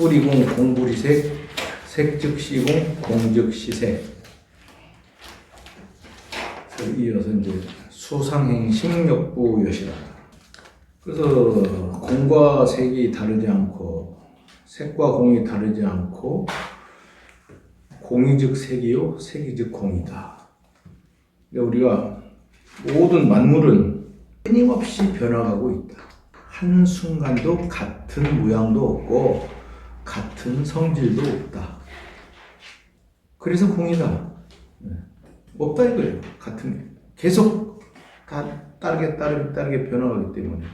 풀이공 공불이색, 색즉시공 공즉시색. 이어서 이제 수상행식 역부 여시라. 그래서 공과 색이 다르지 않고 색과 공이 다르지 않고 공이 즉 색이요 색이 즉 공이다. 우리가 모든 만물은 끊임없이 변화가고 있다. 한순간도 같은 모양도 없고 같은 성질도 없다. 그래서 공이다. 없다 이거예요. 같은 게. 계속 다 따르게 변화하기 때문에.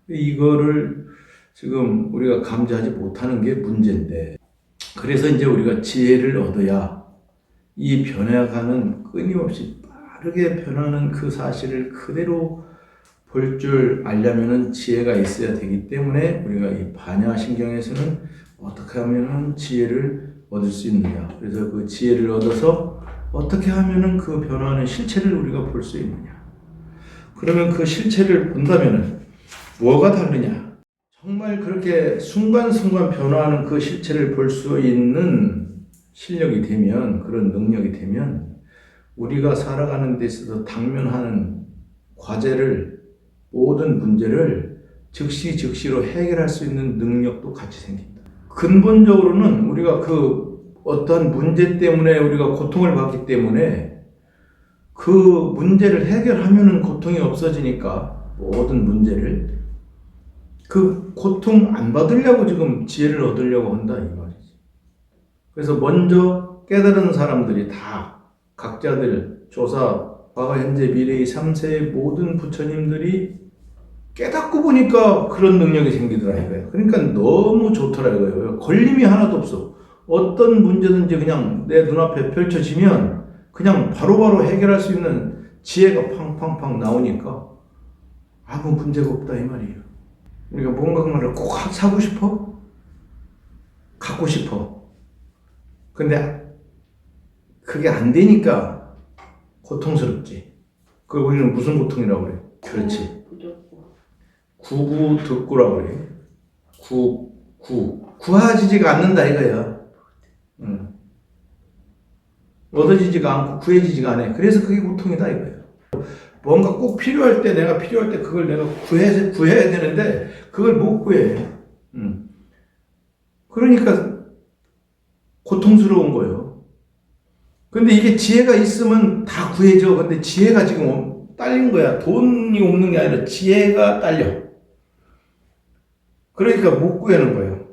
이거를 지금 우리가 감지하지 못하는 게 문제인데, 그래서 이제 우리가 지혜를 얻어야 이 변해가는 끊임없이 빠르게 변하는 그 사실을 그대로 볼 줄 알려면은 지혜가 있어야 되기 때문에 우리가 이 반야신경에서는 어떻게 하면은 지혜를 얻을 수 있느냐. 그래서 그 지혜를 얻어서 어떻게 하면은 그 변화하는 실체를 우리가 볼 수 있느냐. 그러면 그 실체를 본다면은 뭐가 다르냐? 정말 그렇게 순간순간 변화하는 그 실체를 볼 수 있는 실력이 되면, 그런 능력이 되면 우리가 살아가는 데 있어서 당면하는 과제를, 모든 문제를 즉시로 해결할 수 있는 능력도 같이 생긴다. 근본적으로는 우리가 그 어떤 문제 때문에 우리가 고통을 받기 때문에 그 문제를 해결하면은 고통이 없어지니까 모든 문제를 그 고통 안 받으려고 지금 지혜를 얻으려고 한다 이 말이지. 그래서 먼저 깨달은 사람들이 다 각자들 조사 과거 현재 미래의 3세의 모든 부처님들이 깨닫고 보니까 그런 능력이 생기더라 이거예요. 그러니까 너무 좋더라 이거예요. 걸림이 하나도 없어. 어떤 문제든지 그냥 내 눈앞에 펼쳐지면 그냥 바로바로 해결할 수 있는 지혜가 팡팡팡 나오니까 아무 문제가 없다 이 말이에요. 우리가 뭔가를 꼭 사고 싶어? 갖고 싶어. 근데 그게 안 되니까 고통스럽지. 그 우리는 무슨 고통이라고 그래? 그렇지. 구구득구라고 그래. 구하지지가 않는다 이거야. 얻어지지가 않고 구해지지가 않아. 그래서 그게 고통이다 이거예요. 뭔가 꼭 필요할 때, 내가 필요할 때 그걸 내가 구해야 되는데 그걸 못 구해. 그러니까 고통스러운 거예요. 근데 이게 지혜가 있으면 다 구해져. 근데 지혜가 지금 딸린 거야. 돈이 없는 게 아니라 지혜가 딸려. 그러니까 못 구하는 거예요.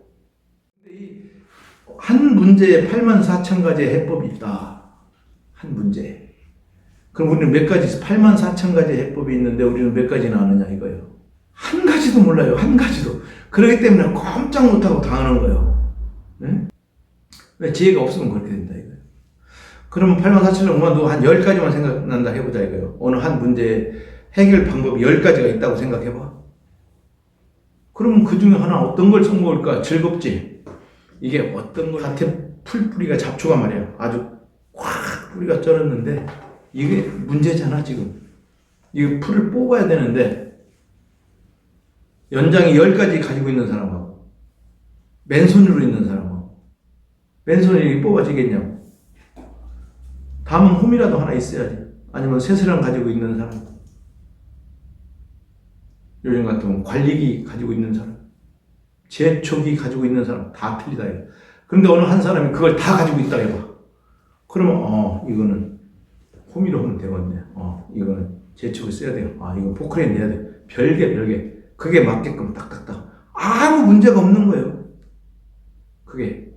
한 문제에 84,000가지의 해법이 있다. 한 문제. 그럼 우리는 몇 가지 있어? 84,000가지의 해법이 있는데 우리는 몇 가지나 아느냐 이거예요. 한 가지도 몰라요. 한 가지도. 그렇기 때문에 꼼짝 못하고 당하는 거예요. 네? 왜 지혜가 없으면 그렇게 된다 이거예요. 그러면 84,000을 너 한 10가지만 생각난다 해보자 이거예요. 어느 한 문제에 해결 방법이 10가지가 있다고 생각해봐. 그러면 그 중에 하나 어떤 걸 선고할까? 즐겁지? 이게 어떤 걸 밭에 풀뿌리가 잡초가 말이야. 아주 확 뿌리가 쩔었는데 이게 문제잖아 지금. 이 풀을 뽑아야 되는데 연장이 10가지 가지고 있는 사람하고 맨손으로 있는 사람하고 맨손이 뽑아지겠냐고. 담은 홈이라도 하나 있어야지. 아니면 쇠스랑 가지고 있는 사람, 요즘 같으면 관리기 가지고 있는 사람, 제초기 가지고 있는 사람 다 틀리다 이거. 그런데 어느 한 사람이 그걸 다 가지고 있다 해봐. 그러면 이거는 호미로 하면 되겠네. 이거는 제초기 써야 돼요. 이건 포크레인 내야 돼. 별개 그게 맞게끔 딱딱딱 아무 문제가 없는 거예요. 그게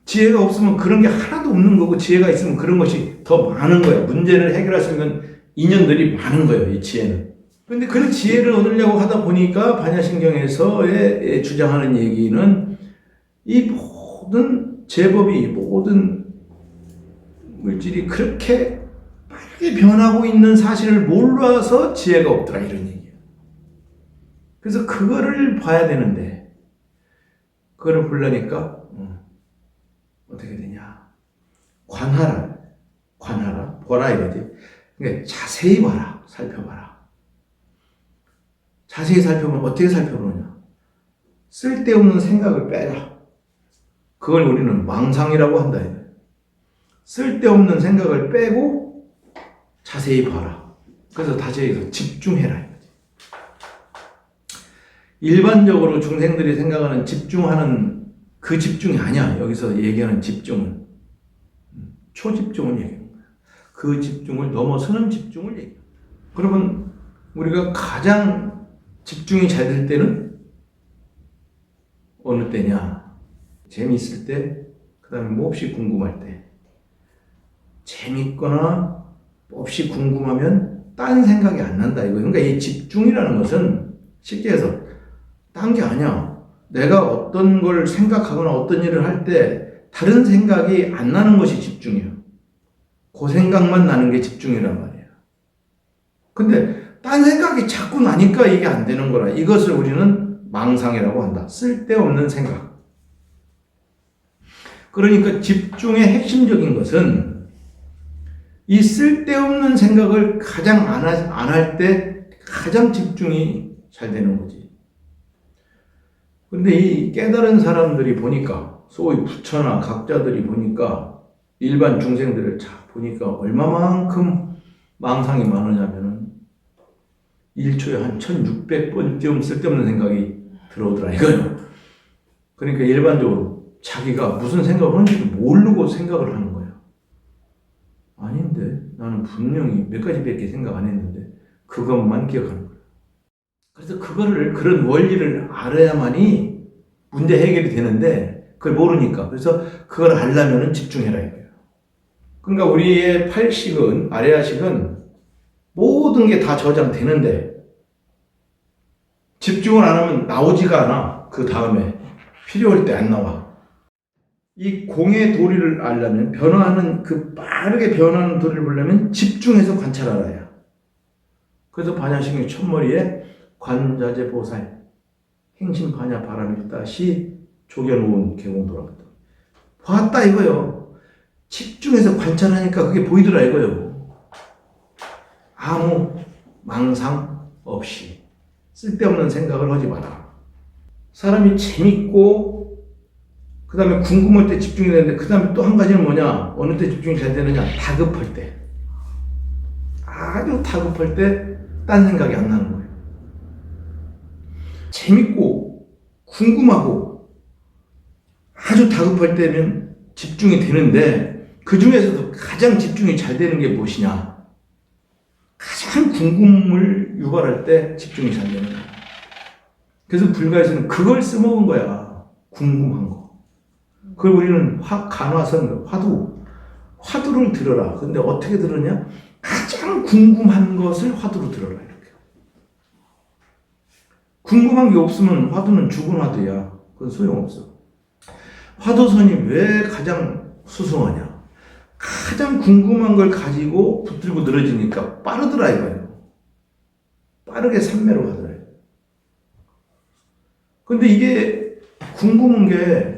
지혜가 없으면 그런 게 하나도 없는 거고, 지혜가 있으면 그런 것이 더 많은 거예요. 문제를 해결할 수 있는 인연들이 많은 거예요, 이 지혜는. 그런데 그 지혜를 얻으려고 하다 보니까 반야신경에서의 주장하는 얘기는 이 모든 제법이, 모든 물질이 그렇게 빠르게 변하고 있는 사실을 몰라서 지혜가 없더라 이런 얘기예요. 그래서 그거를 봐야 되는데 그거를 보려니까 어떻게 되냐? 관하라, 보라 이거지. 그러니까 자세히 봐라, 살펴봐라. 자세히 살펴보면 어떻게 살펴보느냐? 쓸데없는 생각을 빼라. 그걸 우리는 망상이라고 한다. 쓸데없는 생각을 빼고 자세히 봐라. 그래서 다시 해서 집중해라. 일반적으로 중생들이 생각하는 집중하는 그 집중이 아니야. 여기서 얘기하는 집중은 초집중을 얘기하는 거야. 그 집중을 넘어서는 집중을 얘기해. 그러면 우리가 가장 집중이 잘 될 때는 어느 때냐? 재미있을 때, 그 다음에 몹시 궁금할 때. 재밌거나 몹시 궁금하면 딴 생각이 안 난다 이거. 그러니까 이 집중이라는 것은 쉽게 해서 딴 게 아니야. 내가 어떤 걸 생각하거나 어떤 일을 할 때 다른 생각이 안 나는 것이 집중이야. 그 생각만 나는 게 집중이란 말이야. 근데 딴 생각이 자꾸 나니까 이게 안 되는 거라. 이것을 우리는 망상이라고 한다. 쓸데없는 생각. 그러니까 집중의 핵심적인 것은 이 쓸데없는 생각을 가장 안 할 때 가장 집중이 잘 되는 거지. 근데 이 깨달은 사람들이 보니까, 소위 부처나 각자들이 보니까, 일반 중생들을 보니까 얼마만큼 망상이 많으냐면은 1초에 한 1600번쯤 쓸데없는 생각이 들어오더라 이거예요. 그러니까 일반적으로 자기가 무슨 생각을 하는지도 모르고 생각을 하는 거예요. 아닌데 나는 분명히 몇 가지밖에 생각 안 했는데 그것만 기억하는 거예요. 그래서 그런 원리를 알아야만이 문제 해결이 되는데 그걸 모르니까. 그래서 그걸 알려면은 집중해라 이거예요. 그러니까 우리의 팔식은, 아래아식은 모든 게 다 저장되는데 집중을 안 하면 나오지가 않아. 그 다음에 필요할 때 안 나와. 이 공의 도리를 알려면, 빠르게 변화하는 도리를 보려면 집중해서 관찰하라야. 그래서 반야심경 첫머리에 관자재 보살 행심반야 바람일다시 조견오은 개공도라거든. 봤다 이거요. 집중해서 관찰하니까 그게 보이더라 이거요. 아무 망상 없이 쓸데없는 생각을 하지 마라. 사람이 재밌고 그 다음에 궁금할 때 집중이 되는데 그 다음에 또 한 가지는 뭐냐? 어느 때 집중이 잘 되느냐? 다급할 때. 아주 다급할 때 딴 생각이 안 나는 거예요. 재밌고 궁금하고 아주 다급할 때는 집중이 되는데 그 중에서도 가장 집중이 잘 되는 게 무엇이냐? 가장 궁금을 유발할 때 집중이 잘 되는 거야. 그래서 불가에서는 그걸 써먹은 거야. 궁금한 거. 그걸 우리는 간화선, 화두를 들어라. 근데 어떻게 들으냐? 가장 궁금한 것을 화두로 들어라. 이렇게. 궁금한 게 없으면 화두는 죽은 화두야. 그건 소용없어. 화두선이 왜 가장 수승하냐? 가장 궁금한 걸 가지고 붙들고 늘어지니까 빠르더라 이거예요. 빠르게 삼매로 가더라. 근데 이게 궁금한 게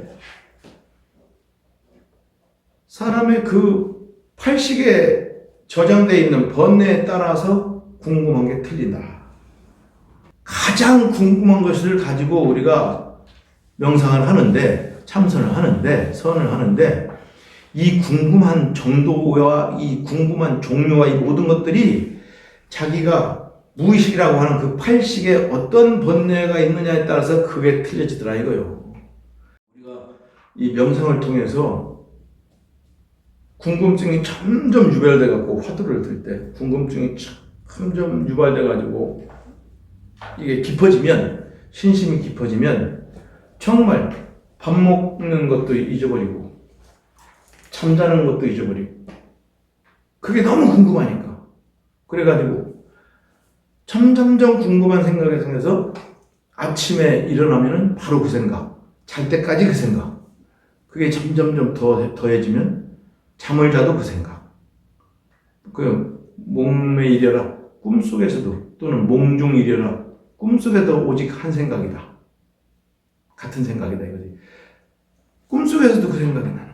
사람의 그 팔식에 저장되어 있는 번뇌에 따라서 궁금한 게 틀린다. 가장 궁금한 것을 가지고 우리가 명상을 하는데, 참선을 하는데, 선을 하는데, 이 궁금한 정도와 이 궁금한 종류와 이 모든 것들이 자기가 무의식이라고 하는 그 팔식에 어떤 번뇌가 있느냐에 따라서 그게 틀려지더라 이거요. 우리가 이 명상을 통해서 궁금증이 점점 유발돼 갖고 화두를 들 때 궁금증이 점점 유발돼 가지고 이게 깊어지면, 신심이 깊어지면 정말 밥 먹는 것도 잊어버리고 잠자는 것도 잊어버리고 그게 너무 궁금하니까. 그래가지고 점점점 궁금한 생각이 생겨서 아침에 일어나면은 바로 그 생각, 잘 때까지 그 생각, 그게 점점점 더해지면 잠을 자도 그 생각. 그 몸에 이려라 꿈속에서도, 또는 몽중 이려라 꿈속에도 오직 한 생각이다. 같은 생각이다 이거지. 꿈속에서도 그 생각이 나.